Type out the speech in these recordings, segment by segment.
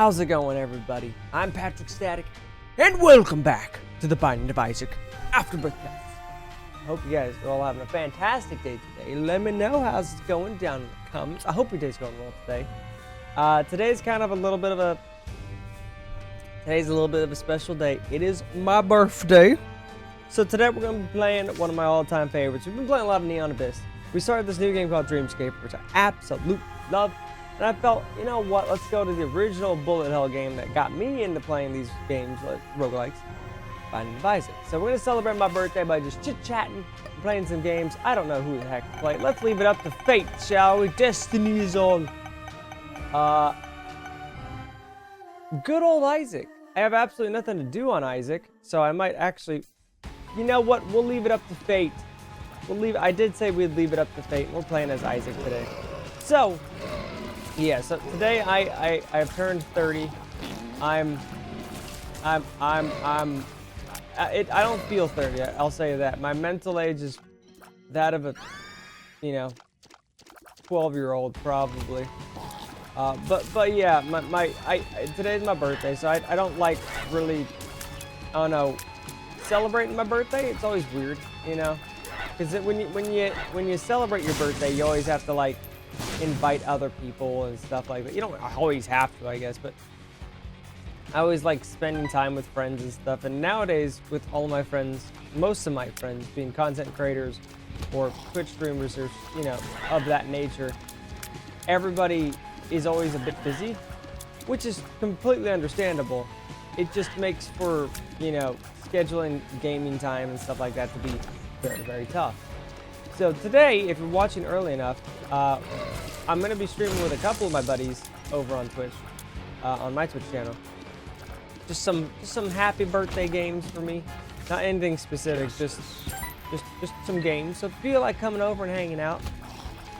How's it going, everybody? I'm PatrckStatic, and welcome back to the Binding of Isaac Afterbirth Test. I hope you guys are all having a fantastic day today. Let me know how's it going down in the comments. I hope your day's going well today. Today's kind of a little bit of a special day. It is my birthday. So today we're going to be playing one of my all-time favorites. We've been playing a lot of Neon Abyss. We started this new game called Dreamscape, which I absolutely love. And I felt, you know what, let's go to the original bullet hell game that got me into playing these games, like roguelikes, Binding of Isaac. So we're going to celebrate my birthday by just chit-chatting, playing some games. I don't know who the heck to play. Let's leave it up to fate, shall we? Destiny is on. Good old Isaac. I have absolutely nothing to do on Isaac, so I might actually... You know what? We'll leave it up to fate. I did say we'd leave it up to fate. We're playing as Isaac today. So, yeah. So today I've turned 30. I don't feel 30. I'll say that. My mental age is that of a, 12-year-old probably. But yeah, today's my birthday, so I don't like really, I don't know, celebrating my birthday. It's always weird, because when you celebrate your birthday, you always have to like invite other people and stuff like that. You don't always have to, I guess, but I always like spending time with friends and stuff. And nowadays, with all my friends, most of my friends being content creators or Twitch streamers or of that nature, everybody is always a bit busy, which is completely understandable. It just makes for scheduling gaming time and stuff like that to be very, very tough. So today, if you're watching early enough, I'm going to be streaming with a couple of my buddies over on Twitch, on my Twitch channel. Just some happy birthday games for me. Not anything specific, just some games. So if you feel like coming over and hanging out,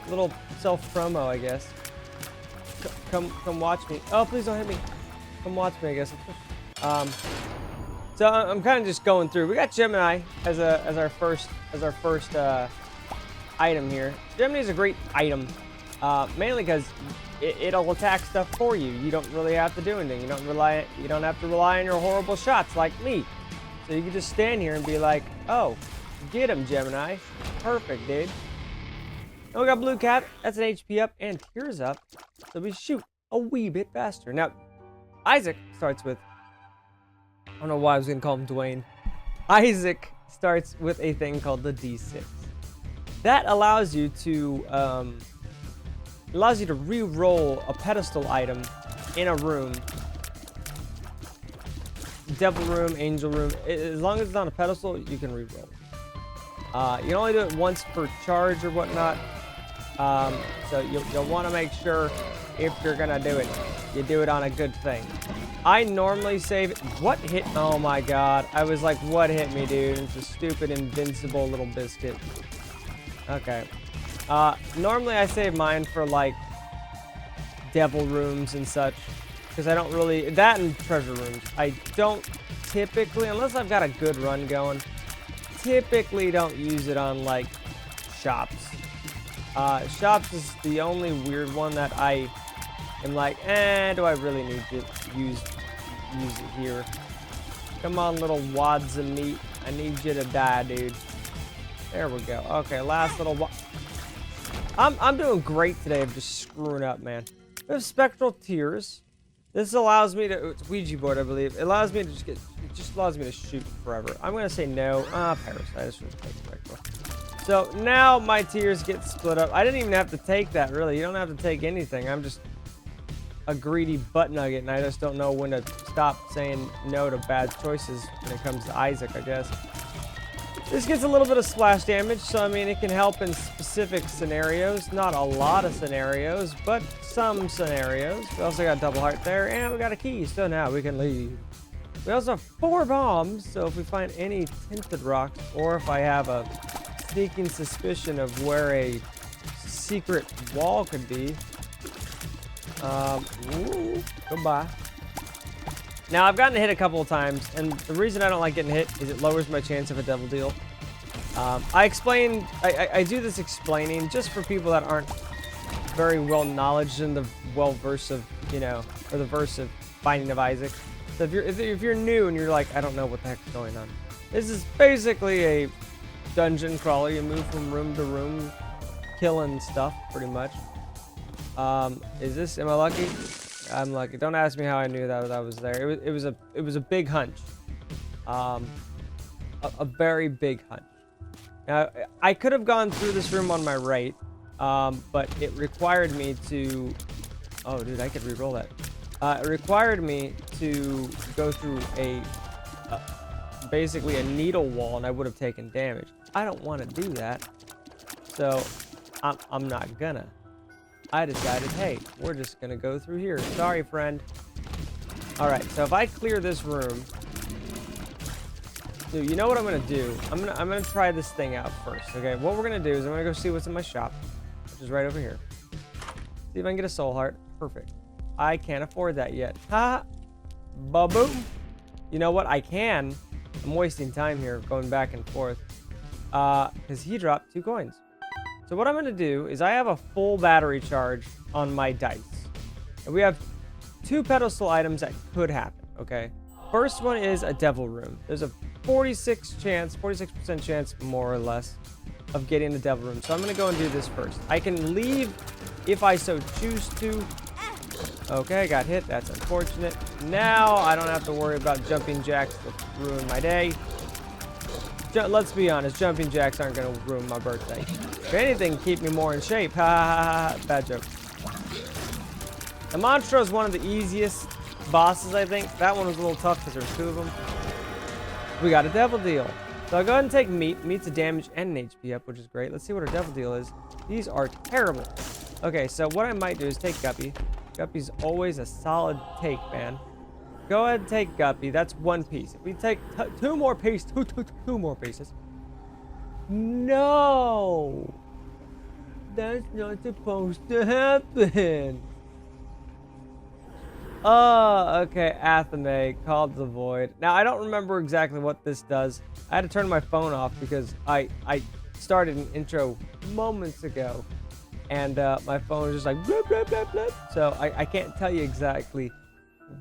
a little self-promo, I guess. Come watch me. Oh, please don't hit me. Come watch me, I guess. So I'm kind of just going through. We got Gemini as our first item here. Gemini is a great item, mainly because it'll attack stuff for you. You don't really have to do anything. You don't have to rely on your horrible shots like me. So you can just stand here and be like, oh, get him, Gemini. Perfect, dude. Now we got Blue Cat. That's an HP up and tears up, so we shoot a wee bit faster. Now, Isaac starts with, I don't know why I was gonna call him Dwayne. Isaac starts with a thing called the D6. That allows you to re-roll a pedestal item in a room. Devil room, angel room. As long as it's on a pedestal, you can re-roll. You can only do it once per charge or whatnot. So you'll want to make sure if you're gonna do it, you do it on a good thing. I normally save it. What hit? Oh my god. I was like, what hit me, dude? It's a stupid invincible little biscuit. Okay. Normally I save mine for like devil rooms and such, because I don't really, that and treasure rooms. I don't typically, unless I've got a good run going, typically don't use it on like shops. Shops is the only weird one that I am like, do I really need to use it here? Come on, little wads of meat. I need you to die, dude. There we go. Okay, last little I'm doing great today of just screwing up, man. We have Spectral Tears. This allows me to, it's Ouija board, I believe. It allows me to it just allows me to shoot forever. I'm gonna say no. Parasite. I just want to take Spectral. So now my tears get split up. I didn't even have to take that, really. You don't have to take anything. I'm just a greedy butt nugget, and I just don't know when to stop saying no to bad choices when it comes to Isaac, I guess. This gets a little bit of splash damage, so I mean it can help in specific scenarios. Not a lot of scenarios, but some scenarios. We also got a double heart there, and we got a key, so now we can leave. We also have 4 bombs, so if we find any tinted rocks, or if I have a sneaking suspicion of where a secret wall could be. Goodbye. Now, I've gotten hit a couple of times, and the reason I don't like getting hit is it lowers my chance of a devil deal. I do this explaining just for people that aren't very well knowledgeable in the well-verse of, or the verse of Binding of Isaac. So if you're new and you're like, I don't know what the heck's going on, this is basically a dungeon crawler. You move from room to room, killing stuff pretty much. Am I lucky? I'm lucky. Don't ask me how I knew that was there. It was a big hunch. A very big hunch. Now, I could have gone through this room on my right, but it required me to... Oh, dude, I could re-roll that. It required me to go through basically a needle wall, and I would have taken damage. I don't want to do that, so I'm not gonna. I decided, hey, we're just gonna go through here. Sorry, friend. All right, so if I clear this room... Dude, you know what I'm gonna do? I'm gonna try this thing out first. Okay, what we're gonna do is I'm gonna go see what's in my shop, which is right over here. See if I can get a soul heart. Perfect. I can't afford that yet. Ha! Ba-boom! You know what? I can. I'm wasting time here going back and forth. Because he dropped 2 coins. So what I'm gonna do is I have a full battery charge on my dice. And we have 2 pedestal items that could happen, okay? First one is a devil room. There's a 46% chance, more or less, of getting the devil room. So I'm going to go and do this first. I can leave if I so choose to. Okay, I got hit. That's unfortunate. Now I don't have to worry about jumping jacks to ruin my day. Let's be honest, jumping jacks aren't going to ruin my birthday. If anything, keep me more in shape. Ha ha ha. Bad joke. The Monstro is one of the easiest bosses, I think. That one was a little tough because there's 2 of them. We got a devil deal. So I'll go ahead and take meat. Meat's a damage and an HP up, which is great. Let's see what our devil deal is. These are terrible. Okay, so what I might do is take Guppy. Guppy's always a solid take, man. Go ahead and take Guppy. That's 1 piece. If we take 2 more pieces, two more pieces. No! That's not supposed to happen. Oh, okay, Athame, called the void. Now, I don't remember exactly what this does. I had to turn my phone off because I started an intro moments ago. And my phone was just like, blip, blip, blip, blip. So I can't tell you exactly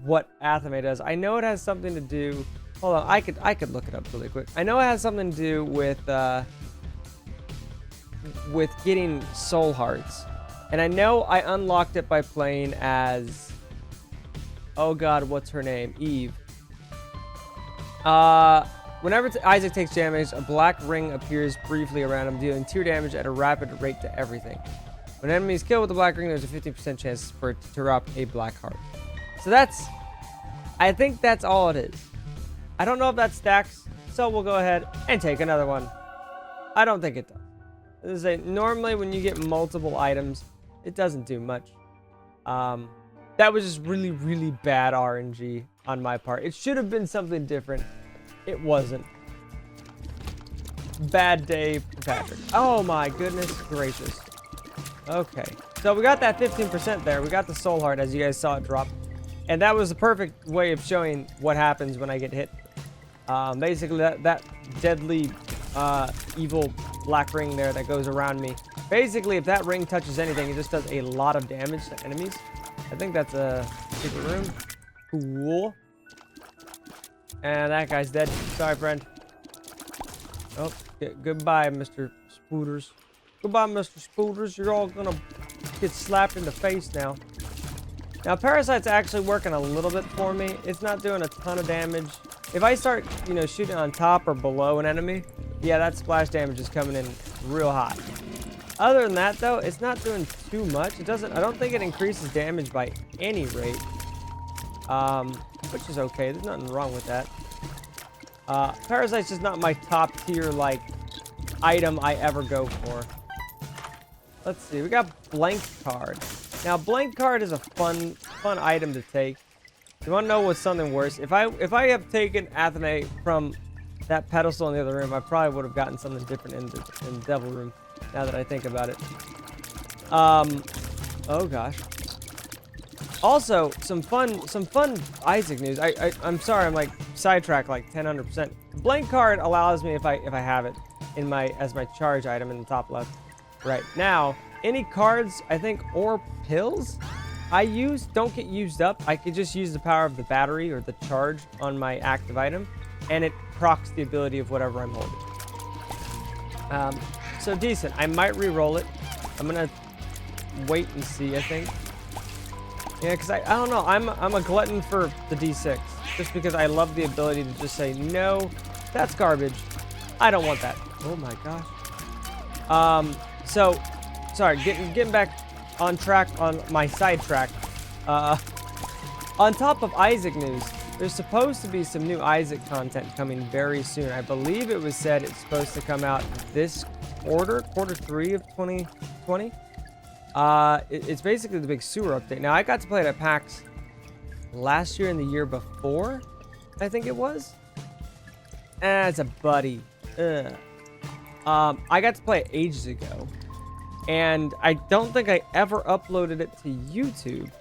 what Athame does. I know it has something to do... Hold on, I could look it up really quick. I know it has something to do with getting soul hearts. And I know I unlocked it by playing as... Oh god, what's her name? Eve. Whenever Isaac takes damage, a black ring appears briefly around him, dealing 2 damage at a rapid rate to everything. When an enemy is killed with a black ring, there's a 50% chance for it to drop a black heart. So I think that's all it is. I don't know if that stacks, so we'll go ahead and take another one. I don't think it does. Normally when you get multiple items, it doesn't do much. That was just really, really bad RNG on my part. It should have been something different. It wasn't. Bad day for Patrick. Oh my goodness gracious. Okay. So we got that 15% there. We got the soul heart as you guys saw it drop. And that was the perfect way of showing what happens when I get hit. Basically that deadly evil black ring there that goes around me. Basically if that ring touches anything, it just does a lot of damage to enemies. I think that's a secret room. Cool. And that guy's dead. Sorry, friend. Oh, goodbye, Mr. Spooters. Goodbye, Mr. Spooters. You're all gonna get slapped in the face now. Now, Parasite's actually working a little bit for me. It's not doing a ton of damage. If I start, shooting on top or below an enemy, yeah, that splash damage is coming in real hot. Other than that, though, it's not doing too much. I don't think it increases damage by any rate. Which is okay. There's nothing wrong with that. Parasite's just not my top tier, item I ever go for. Let's see. We got Blank Card. Now, Blank Card is a fun item to take. You want to know what's something worse? If I have taken Athame from that pedestal in the other room, I probably would have gotten something different in the devil room. Now that I think about it. Oh gosh. Also, some fun Isaac news. I'm sorry, I'm sidetracked 1000%. Blank card allows me if I have it as my charge item in the top left. Right now, any cards I think or pills don't get used up. I could just use the power of the battery or the charge on my active item, and it procs the ability of whatever I'm holding. So decent. I might re-roll it. I'm gonna wait and see, I think. Yeah, because I don't know. I'm a glutton for the D6, just because I love the ability to just say, no, that's garbage. I don't want that. Oh my gosh. So, sorry, getting back on track on my sidetrack. On top of Isac news, there's supposed to be some new Isac content coming very soon. I believe it was said it's supposed to come out this quarter 3 of 2020. It's basically the big sewer update. Now, I got to play it at PAX last year and the year before, I think it was. It's a buddy. Ugh. I got to play it ages ago, and I don't think I ever uploaded it to YouTube.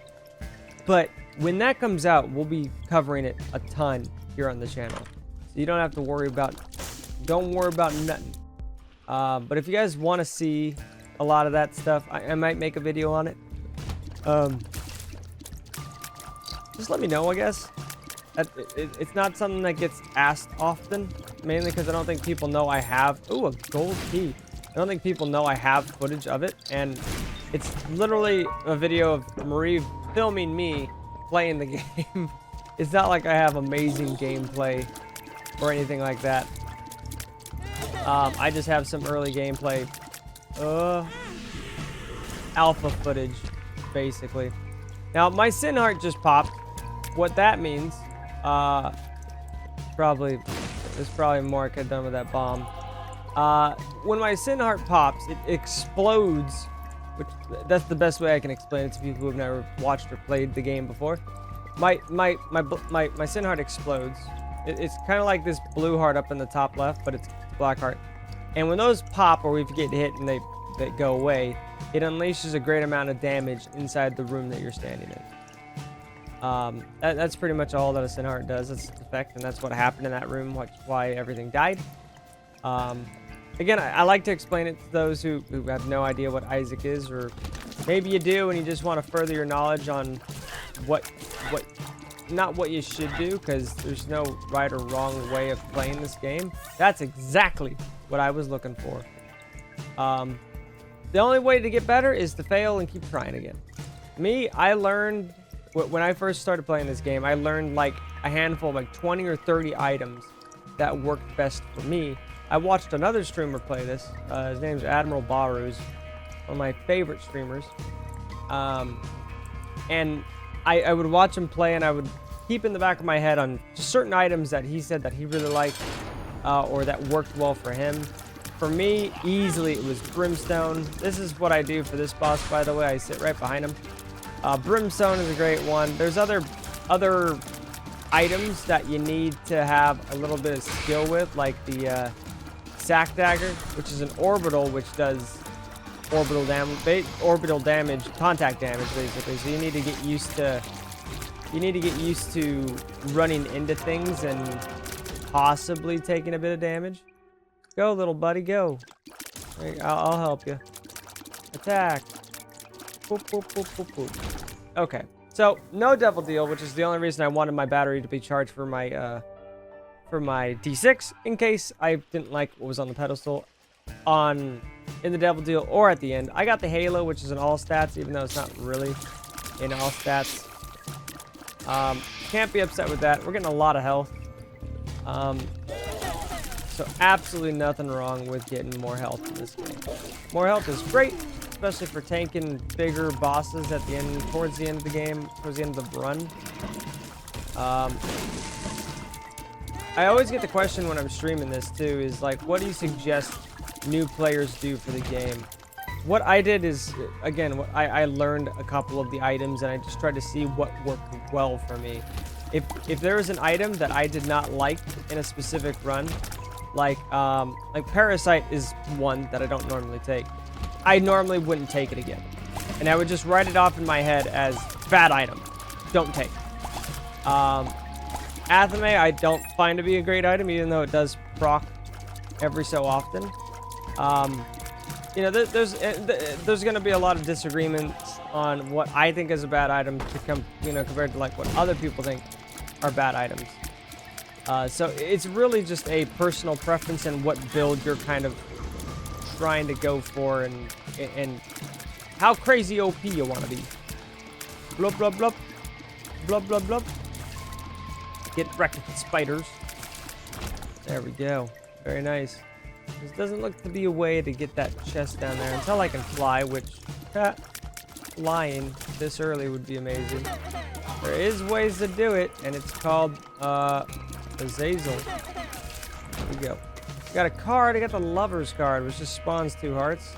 But when that comes out, we'll be covering it a ton here on the channel, so you don't have to worry about. Don't worry about nothing. But if you guys want to see a lot of that stuff, I might make a video on it. Just let me know, I guess. It's not something that gets asked often, mainly because I don't think people know I have... Ooh, a gold key. I don't think people know I have footage of it, and it's literally a video of Marie filming me playing the game. It's not like I have amazing gameplay or anything like that. I just have some early gameplay. Alpha footage, basically. Now, my Sin Heart just popped. What that means... there's probably more I could have done with that bomb. When my Sin Heart pops, it explodes, which that's the best way I can explain it to people who have never watched or played the game before. My Sin Heart explodes. It's kind of like this blue heart up in the top left, but it's black heart. And when those pop, or if you get hit and they go away, it unleashes a great amount of damage inside the room that you're standing in. That's pretty much all that a Sin Heart does. That's its effect, and that's what happened in that room, why everything died. Again, I like to explain it to those who have no idea what Isac is, or maybe you do and you just want to further your knowledge on not what you should do, because there's no right or wrong way of playing this game. That's exactly what I was looking for. The only way to get better is to fail and keep trying again. I learned... When I first started playing this game, I learned like a handful, like 20 or 30 items that worked best for me. I watched another streamer play this. His name's Admiral Barus, one of my favorite streamers. And I would watch him play, and I would keep in the back of my head on just certain items that he said that he really liked, or that worked well for him. For me, easily, it was Brimstone. This is what I do for this boss, by the way. I sit right behind him. Brimstone is a great one. There's other items that you need to have a little bit of skill with, like the Sack Dagger, which is an orbital, which does orbital damage, contact damage, basically. So you need to get used to running into things and possibly taking a bit of damage. Go, little buddy, go. I'll help you. Attack. Boop, boop, boop, boop, boop. Okay, so no Devil Deal, which is the only reason I wanted my battery to be charged for my D6, in case I didn't like what was on the pedestal in the Devil Deal or at the end. I got the Halo, which is in all stats, even though it's not really in all stats. Can't be upset with that. We're getting a lot of health. So absolutely nothing wrong with getting more health in this game. More health is great, especially for tanking bigger bosses at the end, towards the end of the game, towards the end of the run. I always get the question when I'm streaming this too, is like, what do you suggest new players do for the game? What I did is, again, I learned a couple of the items, and I just tried to see what worked well for me. If there was an item that I did not like in a specific run, like Parasite is one that I don't normally take. I normally wouldn't take it again, and I would just write it off in my head as bad item, don't take. Athame I don't find to be a great item, even though it does proc every so often. You know, there's going to be a lot of disagreements on what I think is a bad item to compared to like what other people think are bad items. So it's really just a personal preference and what build you're kind of trying to go for, and how crazy OP you want to be. Blub blub blub, blub blub blub. Get wrecked with the spiders. There we go. Very nice. This doesn't look to be a way to get that chest down there until I can fly, which flying this early would be amazing. There is ways to do it, and it's called Azazel. There we go. Got a card. I got the Lover's card, which just spawns 2 hearts.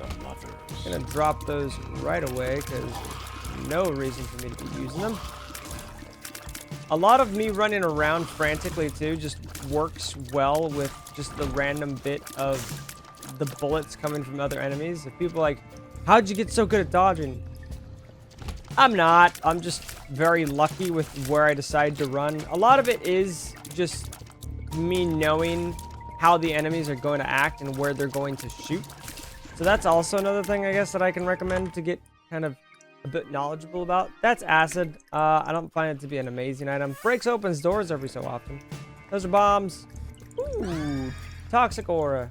I'm gonna drop those right away because no reason for me to be using them. A lot of me running around frantically too just works well with just the random bit of the bullets coming from other enemies. If people are like, how'd you get so good at dodging? I'm not. I'm just very lucky with where I decide to run. A lot of it is just me knowing how the enemies are going to act and where they're going to shoot. So that's also another thing, I guess, that I can recommend to get kind of a bit knowledgeable about. That's acid. I don't find it to be an amazing item. Breaks opens doors every so often. Those are bombs. Ooh, toxic aura.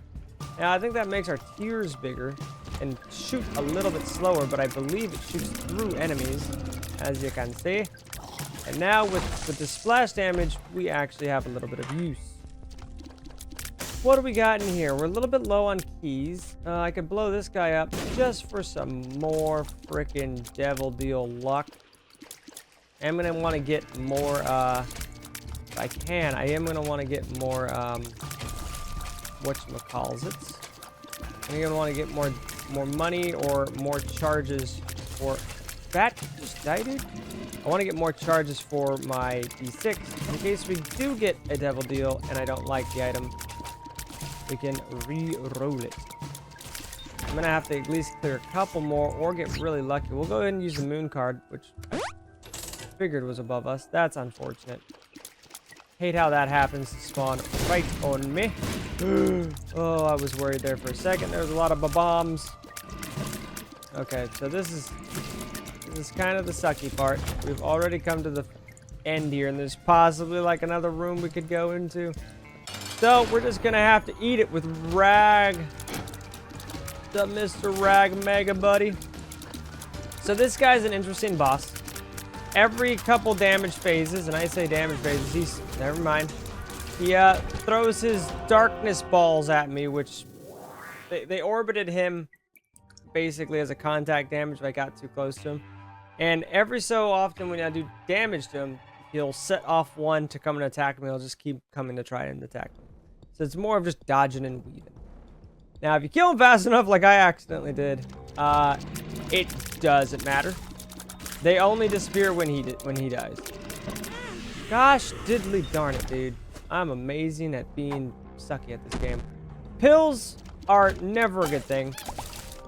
Now, I think that makes our tears bigger and shoot a little bit slower, but I believe it shoots through enemies, as you can see. And now with the splash damage, we actually have a little bit of use. What do we got in here? We're a little bit low on keys. I could blow this guy up just for some more freaking devil deal luck. I'm gonna want to get more, if I can, I am gonna want to get more, whatchamacallits. I'm gonna want to get more money or more charges for, that just died, dude? I want to get more charges for my D6 in case we do get a devil deal and I don't like the item. We can re-roll it. I'm gonna have to at least clear a couple more or get really lucky. We'll go ahead and use the moon card, which I figured was above us. That's unfortunate. Hate how that happens to spawn right on me. Oh, I was worried there for a second. There was a lot of bombs. Okay, so this is kind of the sucky part. We've already come to the end here, and there's possibly like another room we could go into. So we're just gonna have to eat it with Rag. The Mr. Rag Mega Buddy. So this guy's an interesting boss. Every couple damage phases, and I say damage phases, never mind. He throws his darkness balls at me, which they orbited him basically as a contact damage if I got too close to him. And every so often when I do damage to him, he'll set off one to come and attack me. He'll just keep coming to try and attack me. So it's more of just dodging and weaving. Now, if you kill him fast enough, like I accidentally did, it doesn't matter. They only disappear when he dies. Gosh diddly darn it, dude. I'm amazing at being sucky at this game. Pills are never a good thing.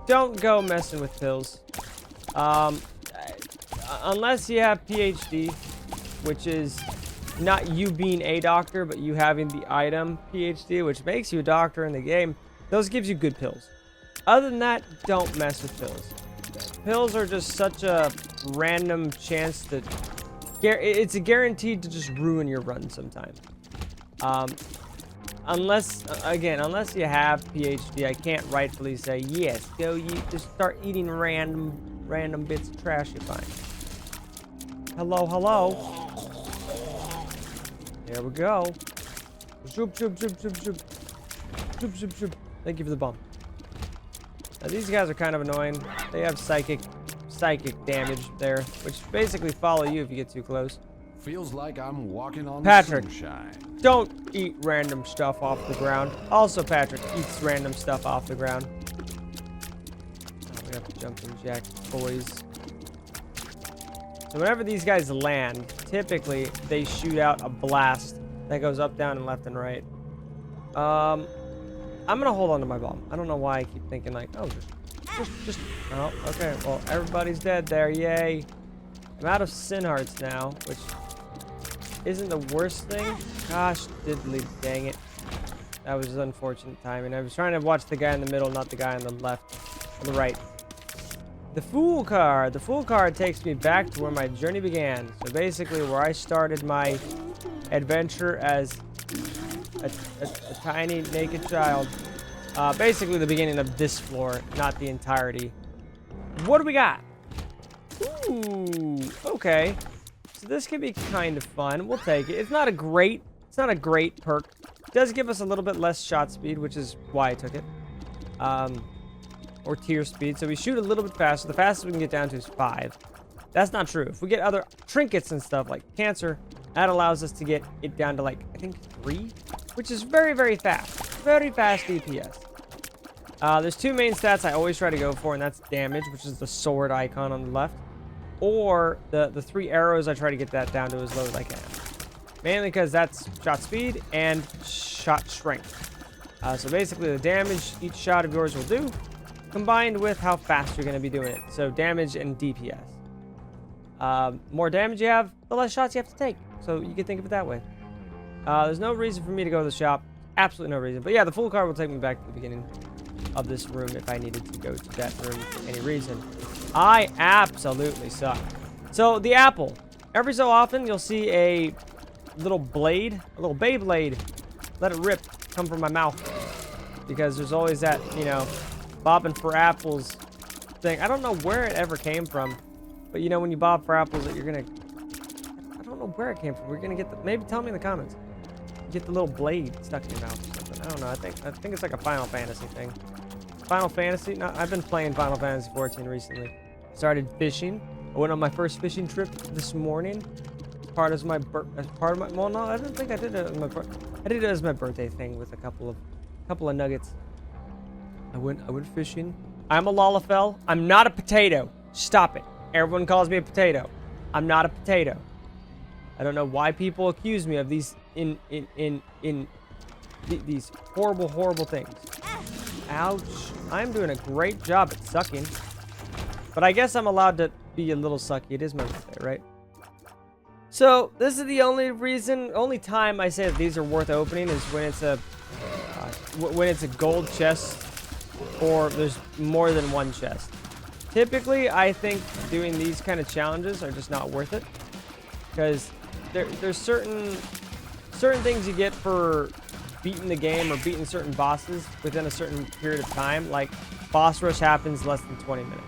Don't go messing with pills. Unless you have PhD, which is not you being a doctor, but you having the item PhD, which makes you a doctor in the game. Those gives you good pills. Other than that, don't mess with pills. Pills are just such a random chance to... It's a guaranteed to just ruin your run sometime. Unless you have PhD, I can't rightfully say, yes, go just start eating random bits of trash you find. Hello, hello. There we go. Zoop, zoop, zoop, zoop, zoop. Zoop, zoop, zoop. Thank you for the bomb. Now, these guys are kind of annoying. They have psychic damage there, which basically follow you if you get too close. Feels like I'm walking on Patrick, sunshine. Don't eat random stuff off the ground. Also, Patrick eats random stuff off the ground. Oh, we have to jump and jack, boys. So whenever these guys land, typically they shoot out a blast that goes up, down, and left and right. I'm gonna hold on to my bomb. I don't know why I keep thinking like, oh, just. Oh, okay. Well, everybody's dead there. Yay! I'm out of sin hearts now, which isn't the worst thing. Gosh, diddly dang it! That was unfortunate timing. I was trying to watch the guy in the middle, not the guy on the left, on the right. The Fool card. The Fool card takes me back to where my journey began. So basically where I started my adventure as a tiny naked child. Basically the beginning of this floor, not the entirety. What do we got? Ooh, okay. So this could be kind of fun. We'll take it. It's not a great perk. It does give us a little bit less shot speed, which is why I took it. Or tier speed. So we shoot a little bit faster. The fastest we can get down to is 5. That's not true. If we get other trinkets and stuff like cancer, that allows us to get it down to, like, I think 3, which is very, very fast. Very fast DPS. There's 2 main stats I always try to go for, and that's damage, which is the sword icon on the left. Or the 3 arrows, I try to get that down to as low as I can. Mainly because that's shot speed and shot strength. So basically the damage each shot of yours will do, combined with how fast you're going to be doing it. So damage and DPS. More damage you have, the less shots you have to take. So you can think of it that way. There's no reason for me to go to the shop. Absolutely no reason. But yeah, the Fool card will take me back to the beginning of this room if I needed to go to that room for any reason. I absolutely suck. So the apple. Every so often you'll see a little blade, a little Beyblade, let it rip, come from my mouth. Because there's always that, you know, bobbing for apples thing. I don't know where it ever came from. But you know, when you bob for apples, that you're gonna, I don't know where it came from. We're gonna get the, maybe tell me in the comments. Get the little blade stuck in your mouth or something. I don't know. I think it's like a Final Fantasy thing. Final Fantasy? No, I've been playing Final Fantasy 14 recently. Started fishing. I went on my first fishing trip this morning. Well, no, I don't think I did it. I did it as my birthday thing with a couple of nuggets. I went fishing. I'm a lalafell. I'm not a potato. Stop it. Everyone calls me a potato. I'm not a potato. I don't know why people accuse me of these these horrible things. Ouch. I'm doing a great job at sucking. But I guess I'm allowed to be a little sucky. It is my birthday, right? So this is the only time I say that these are worth opening is when it's a gold chest or there's more than one chest. Typically, I think doing these kind of challenges are just not worth it because there's certain things you get for beating the game or beating certain bosses within a certain period of time. Like boss rush happens less than 20 minutes.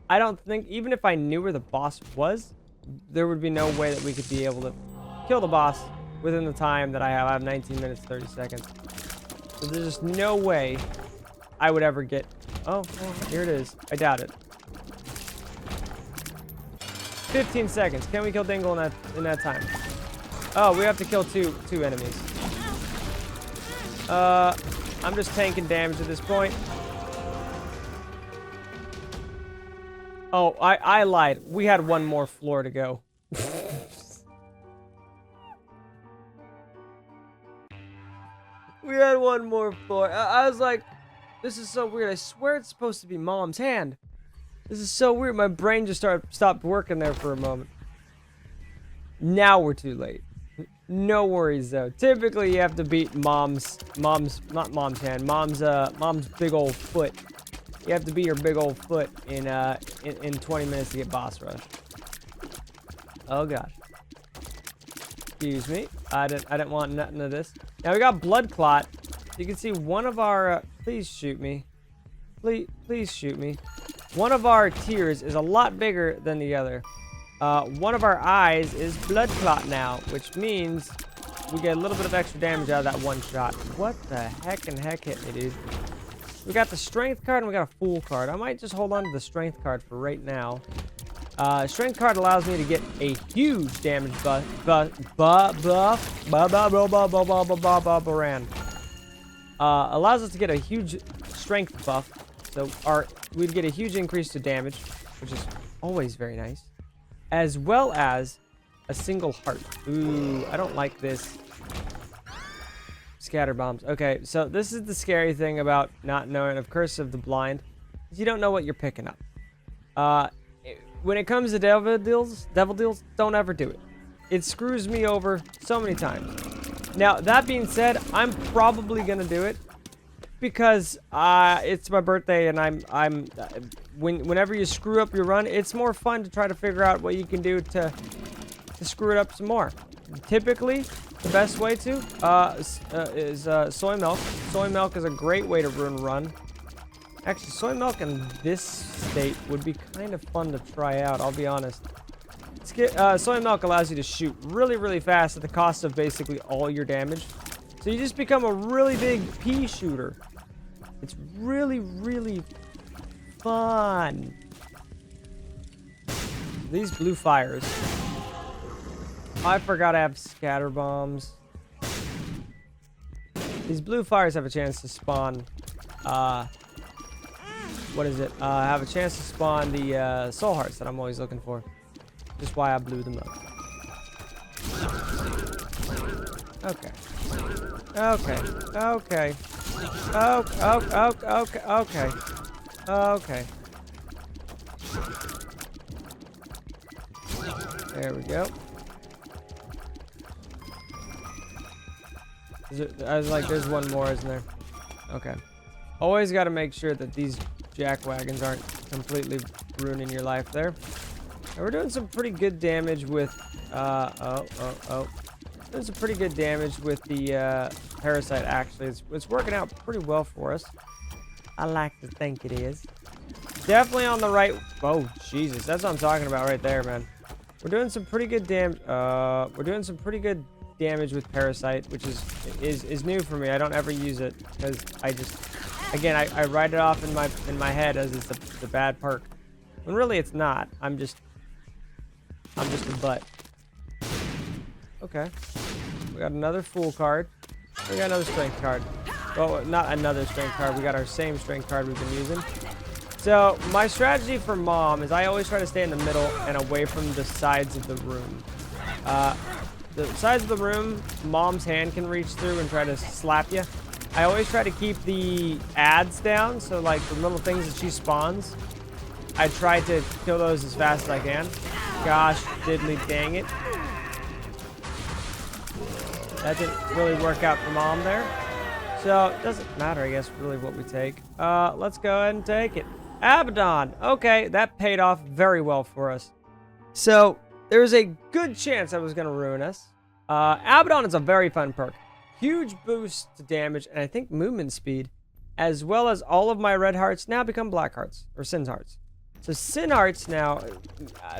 I don't think, even if I knew where the boss was, there would be no way that we could be able to kill the boss within the time that I have. I have 19 minutes, 30 seconds. So there's just no way I would ever get... Oh, here it is. I doubt it. 15 seconds. Can we kill Dingle in that time? Oh, we have to kill two enemies. I'm just tanking damage at this point. Oh, I lied. We had one more floor to go. We had one more floor. I was like, this is so weird. I swear it's supposed to be Mom's hand. This is so weird. My brain just stopped working there for a moment. Now we're too late. No worries though. Typically you have to beat mom's not mom's hand, mom's big old foot. You have to beat your big old foot in 20 minutes to get boss rush. Oh gosh. Excuse me. I didn't want nothing of this. Now we got blood clot. You can see one of our please shoot me. Please shoot me. One of our tiers is a lot bigger than the other. One of our eyes is blood clot now, which means we get a little bit of extra damage out of that one shot. What the heck hit me, dude? We got the strength card and we got a fool card. I might just hold on to the strength card for right now. Strength card allows me to get a huge damage buff. Allows us to get a huge strength buff. So we'd get a huge increase to damage, which is always very nice. As well as a single heart. Ooh, I don't like this. Scatter bombs. Okay, so this is the scary thing about not knowing of Curse of the Blind. Is you don't know what you're picking up. When it comes to devil deals, don't ever do it. It screws me over so many times. Now, that being said, I'm probably gonna do it because it's my birthday and whenever you screw up your run, it's more fun to try to figure out what you can do to screw it up some more. Typically, the best way to is soy milk. Soy milk is a great way to ruin a run. Actually, soy milk in this state would be kind of fun to try out, I'll be honest. Soy milk allows you to shoot really, really fast at the cost of basically all your damage. So you just become a really big pea shooter. It's really, really fun. These blue fires. I forgot I have scatter bombs. These blue fires have a chance to spawn. What is it? Have a chance to spawn the soul hearts that I'm always looking for. Just why I blew them up. Okay. Okay. Okay. Okay. Okay. There we go. I was like, there's one more, isn't there? Okay. Always got to make sure that these jack wagons aren't completely ruining your life there. And we're doing some pretty good damage with, doing some pretty good damage with the parasite, actually. It's working out pretty well for us. I like to think it is. Definitely on the right. Oh, Jesus. That's what I'm talking about right there, man. We're doing some pretty good damage. We're doing some pretty good damage with parasite, which is new for me. I don't ever use it because I just, again, I write it off in my head as it's a bad perk, when really it's not. I'm just a butt. Okay, we got another fool card. We got another strength card. Well, not another strength card. We got our same strength card we've been using. So my strategy for mom is I always try to stay in the middle and away from the sides of the room. The sides of the room, mom's hand can reach through and try to slap you. I always try to keep the ads down, so like the little things that she spawns, I try to kill those as fast as I can. Gosh, diddly dang it. That didn't really work out for mom there. So, it doesn't matter, I guess, really what we take. Let's go ahead and take it. Abaddon. Okay, that paid off very well for us. So, there was a good chance I was going to ruin us. Abaddon is a very fun perk. Huge boost to damage, and I think movement speed, as well as all of my red hearts now become black hearts, or sin hearts. So sin hearts now,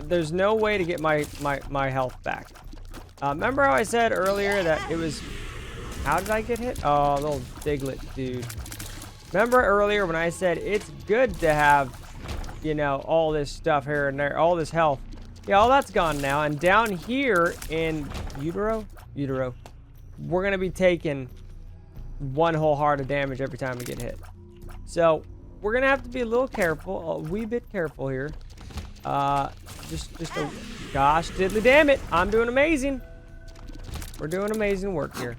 there's no way to get my health back. Remember how I said earlier that it was... How did I get hit? Oh, little Diglett, dude. Remember earlier when I said it's good to have, you know, all this stuff here and there, all this health. Yeah, all that's gone now. And down here in Utero, we're going to be taking one whole heart of damage every time we get hit. So we're going to have to be a little careful, a wee bit careful here. Just a, gosh, diddly damn it. I'm doing amazing. We're doing amazing work here.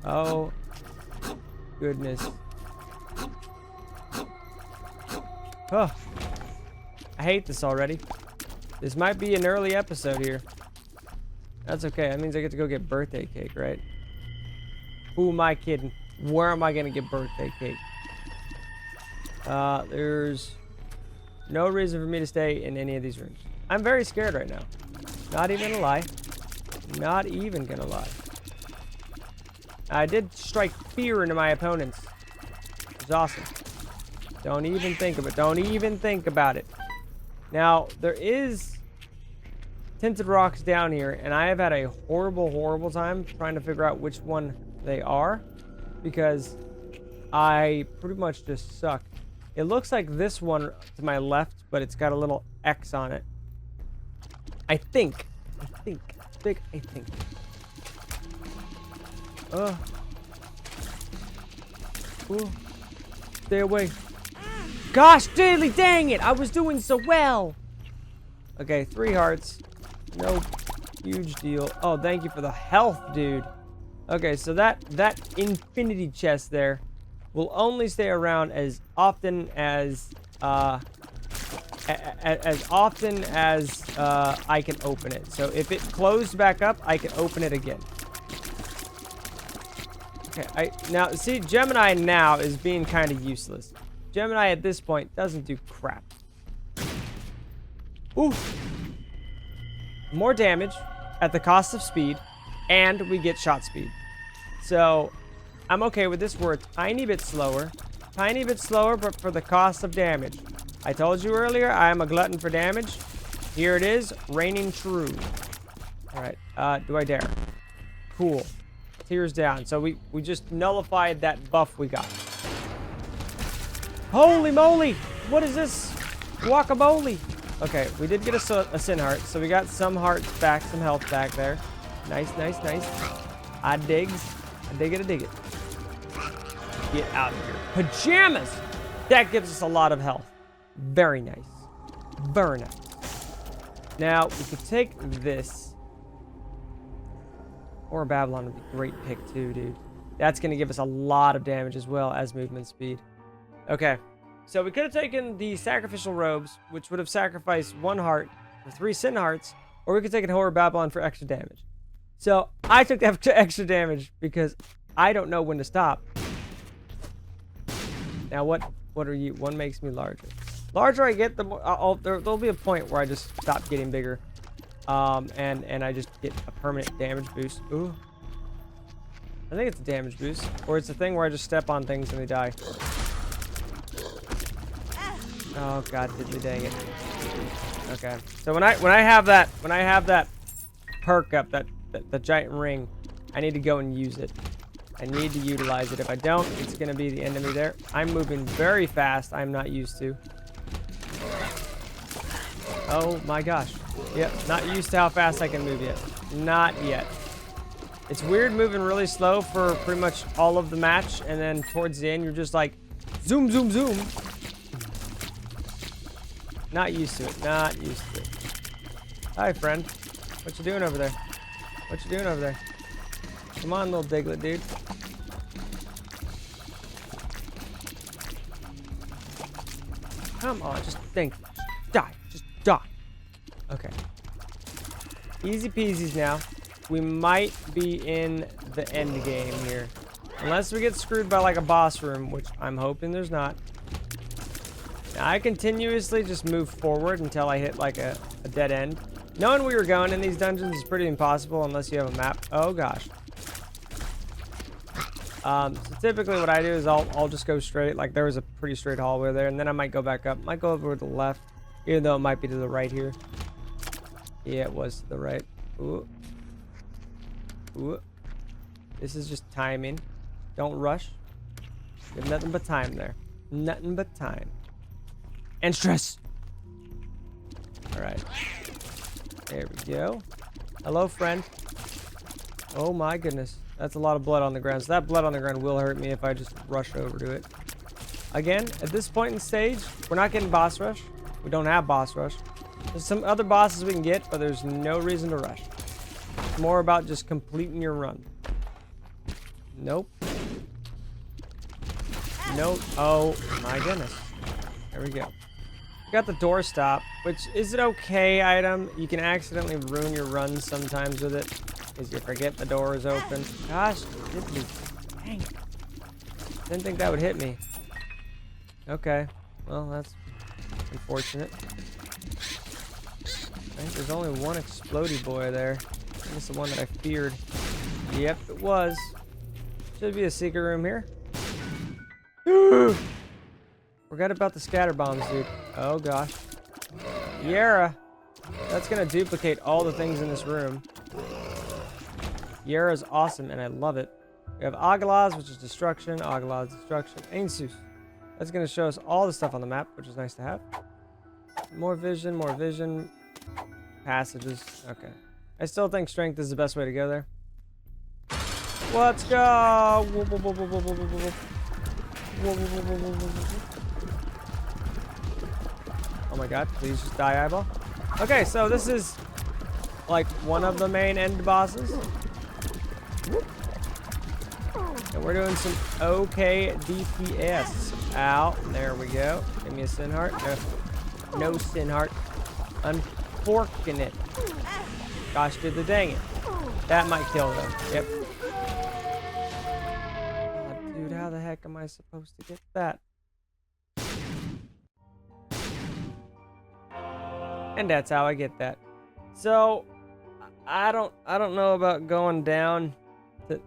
Oh, goodness. Oh, I hate this already. This might be an early episode here. That's okay. That means I get to go get birthday cake, right? Who am I kidding? Where am I going to get birthday cake? There's no reason for me to stay in any of these rooms. I'm very scared right now. Not even gonna lie. Not even gonna lie. I did strike fear into my opponents. It was awesome. Don't even think of it. Don't even think about it. Now, there is tinted rocks down here, and I have had a horrible, horrible time trying to figure out which one they are, because I pretty much just suck. It looks like this one to my left, but it's got a little X on it. I think. Ooh. Stay away. Gosh, diddly dang it! I was doing so well. Okay, 3 hearts. No huge deal. Oh, thank you for the health, dude. Okay, so that infinity chest there will only stay around as often as I can open it. So if it closed back up, I can open it again. Okay, now see, Gemini now is being kind of useless. Gemini at this point doesn't do crap. Ooh. More damage at the cost of speed, and we get shot speed. So, I'm okay with this. We're a tiny bit slower. Tiny bit slower, but for the cost of damage. I told you earlier, I am a glutton for damage. Here it is, reigning true. Alright, do I dare? Cool. Tears down. So we just nullified that buff we got. Holy moly! What is this? Guacamole! Okay, we did get a sin heart, so we got some hearts back, some health back there. Nice, nice, nice. I dig it, I dig it. Get out of here. Pajamas! That gives us a lot of health. Very nice. Very nice. Now, we could take this. Or Babylon would be a great pick too, dude. That's going to give us a lot of damage as well as movement speed. Okay. So we could have taken the sacrificial robes, which would have sacrificed 1 heart for 3 sin hearts. Or we could take a Horror Babylon for extra damage. So, I took that extra damage because I don't know when to stop. Now, what are you? One makes me larger. Larger I get, the more there'll be a point where I just stop getting bigger, and I just get a permanent damage boost. Ooh, I think it's a damage boost, or it's a thing where I just step on things and they die. Oh god, diddly dang it. Okay, so when I have that perk up, the giant ring, I need to go and use it. I need to utilize it. If I don't, it's going to be the end of me there. I'm moving very fast. I'm not used to. Oh my gosh. Yep, not used to how fast I can move yet. Not yet. It's weird moving really slow for pretty much all of the match, and then towards the end, you're just like, zoom, zoom, zoom. Not used to it. Not used to it. Hi, friend. What you doing over there? What you doing over there? Come on, little Diglett, dude. Come on, just think. Just die. Just die. Okay. Easy peasies now. We might be in the end game here. Unless we get screwed by like a boss room, which I'm hoping there's not. Now, I continuously just move forward until I hit like a dead end. Knowing where you're going in these dungeons is pretty impossible unless you have a map. Oh gosh. So typically what I do is I'll just go straight. Like there was a pretty straight hallway there, and then I might go back up. Might go over to the left, even though it might be to the right here. Yeah, it was to the right. Ooh. Ooh. This is just timing. Don't rush. You have nothing but time there. Nothing but time. And stress. Alright. There we go. Hello, friend. Oh my goodness. That's a lot of blood on the ground. So that blood on the ground will hurt me if I just rush over to it. Again, at this point in the stage, we're not getting boss rush. We don't have boss rush. There's some other bosses we can get, but there's no reason to rush. It's more about just completing your run. Nope. Nope. Oh my goodness. There we go. We got the door stop, which is an okay item. You can accidentally ruin your run sometimes with it, because you forget the door is open. Gosh, it hit me. Dang. Didn't think that would hit me. Okay. Well, that's unfortunate. I think there's only one explodey boy there. This is the one that I feared. Yep, it was. Should be a secret room here. Forgot about the scatter bombs, dude. Oh gosh. Yara. That's gonna duplicate all the things in this room. Yara's awesome, and I love it. We have Agalaz, which is destruction. Agalaz, destruction. Ainsus. That's gonna show us all the stuff on the map, which is nice to have. More vision, more vision. Passages. Okay. I still think strength is the best way to go there. Let's go! Whoop, whoop, whoop, whoop, whoop, whoop, whoop. Whoop, whoop, whoop, whoop, whoop, whoop. Oh my god, please just die, eyeball. Okay, so this is like one of the main end bosses. And we're doing some okay DPS. Ow, there we go. Give me a sin heart. No sin heart. Unfortunate. Gosh, did the dang it. That might kill them. Yep. Oh, dude, how the heck am I supposed to get that? And that's how I get that. So I don't know about going down to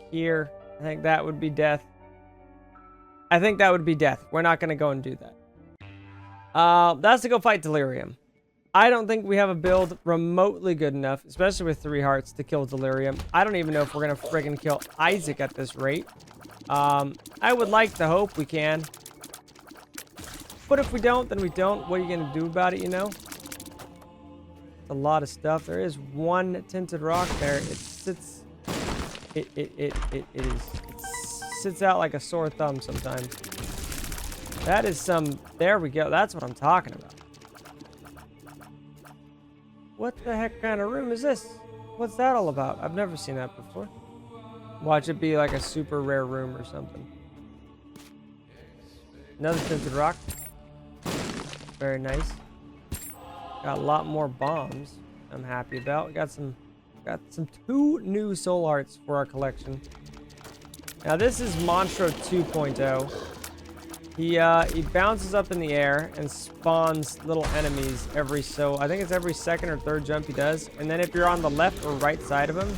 here. I think that would be death. I think that would be death. We're not gonna go and do that. That's to go fight Delirium. I don't think we have a build remotely good enough, especially with 3 hearts, to kill Delirium. I don't even know if we're gonna friggin' kill Isac at this rate. I would like to hope we can. But if we don't, then we don't. What are you gonna do about it, you know? A lot of stuff. There is one tinted rock there. It sits... It sits out like a sore thumb sometimes. That is some... There we go. That's what I'm talking about. What the heck kind of room is this? What's that all about? I've never seen that before. Watch it be like a super rare room or something. Another tinted rock. Very nice. Got a lot more bombs I'm happy about. We got some 2 new soul hearts for our collection. Now this is Monstro 2.0. He bounces up in the air and spawns little enemies every I think it's every 2nd or 3rd jump he does. And then if you're on the left or right side of him,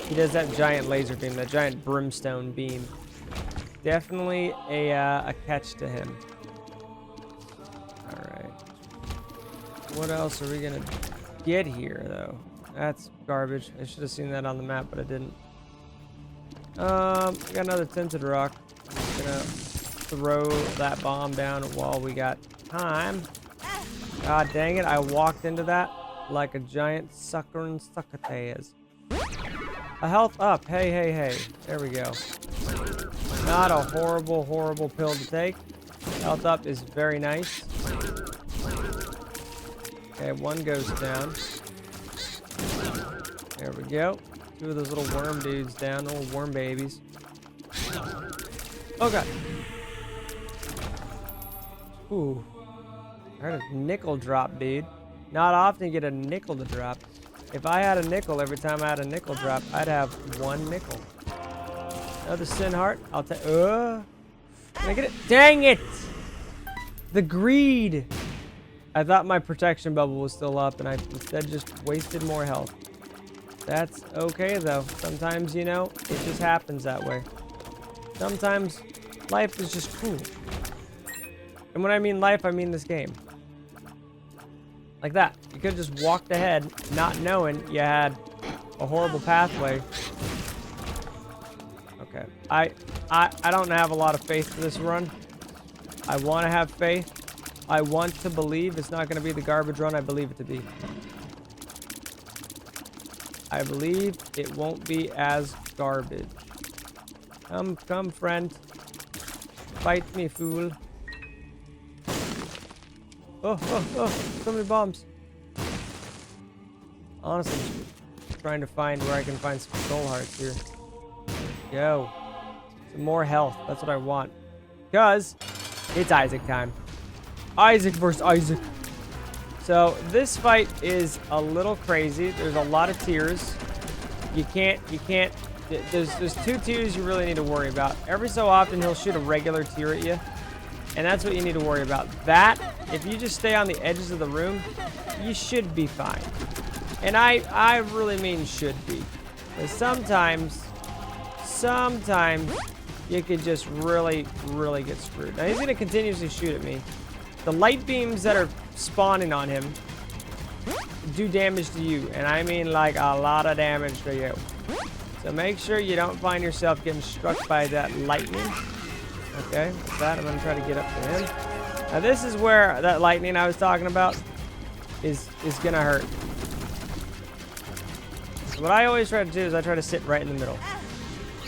he does that giant laser beam, that giant brimstone beam. Definitely a catch to him. All right. What else are we gonna get here though? That's garbage. I should have seen that on the map, but I didn't. We got another tinted rock. I'm gonna throw that bomb down while we got time. God dang it, I walked into that like a giant sucker and succotash. A health up. Hey. There we go. Not a horrible pill to take. Health up is very nice. Okay, one goes down. There we go. 2 of those little worm dudes down, little worm babies. Oh god. Ooh. I heard a nickel drop, dude. Not often you get a nickel to drop. If I had a nickel every time I had a nickel drop, I'd have 1 nickel. Another sin heart. I'll take. Can I get it? Dang it! The greed. I thought my protection bubble was still up, and I instead just wasted more health. That's okay though. Sometimes, you know, it just happens that way. Sometimes life is just cool. And when I mean life, I mean this game. Like that. You could have just walked ahead, not knowing you had a horrible pathway. Okay. I don't have a lot of faith for this run. I want to have faith. I want to believe it's not going to be the garbage run I believe it to be. I believe it won't be as garbage. Come, friend. Fight me, fool. Oh, so many bombs. Honestly, I'm trying to find where I can find some soul hearts here. Yo. Some more health. That's what I want. Because it's Isac time. Isac versus Isac. So this fight is a little crazy. There's a lot of tiers. You can't, there's 2 tiers you really need to worry about. Every so often he'll shoot a regular tier at you. And that's what you need to worry about. That, if you just stay on the edges of the room, you should be fine. And I really mean should be. But sometimes you could just really get screwed. Now he's gonna continuously shoot at me. The light beams that are spawning on him do damage to you, and I mean like a lot of damage to you. So make sure you don't find yourself getting struck by that lightning. Okay, with that I'm gonna try to get up to him. Now this is where that lightning I was talking about is gonna hurt. So what I always try to do is I try to sit right in the middle.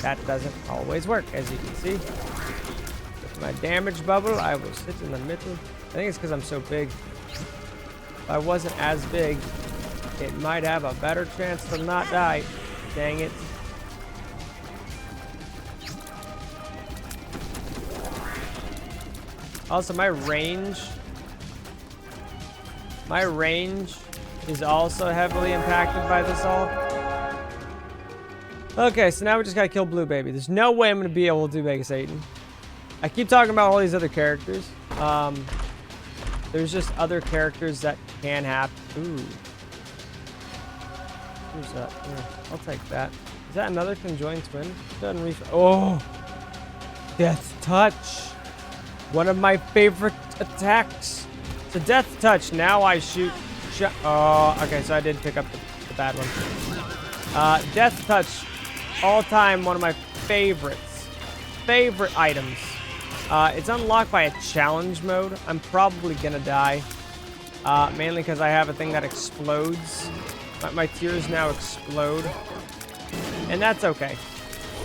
That doesn't always work, as you can see. With my damage bubble, I will sit in the middle. I think it's because I'm so big. If I wasn't as big, it might have a better chance to not die. Dang it. Also, my range is also heavily impacted by this all. Okay, so now we just gotta kill Blue Baby. There's no way I'm gonna be able to do Mega Satan. I keep talking about all these other characters. There's just other characters that can happen. Ooh. Who's that? Here, I'll take that. Is that another conjoined twin? Doesn't oh! Death Touch. One of my favorite attacks. So Death Touch. Now I shoot. Oh, okay. So I did pick up the bad one. Death Touch. All time one of my favorites. Favorite items. It's unlocked by a challenge mode. I'm probably gonna die. Mainly because I have a thing that explodes. My tears now explode. And that's okay.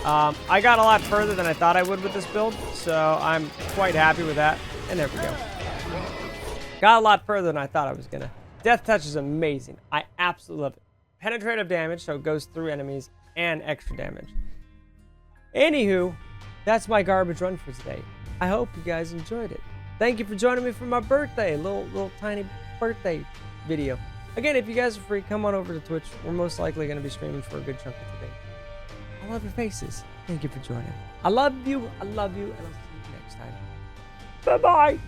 I got a lot further than I thought I would with this build, so I'm quite happy with that. And there we go. Got a lot further than I thought I was gonna. Death Touch is amazing. I absolutely love it. Penetrative damage, so it goes through enemies, and extra damage. Anywho, that's my garbage run for today. I hope you guys enjoyed it. Thank you for joining me for my birthday, little tiny birthday video. Again, if you guys are free, come on over to Twitch. We're most likely going to be streaming for a good chunk of today. I love your faces. Thank you for joining. I love you, and I'll see you next time. Bye-bye.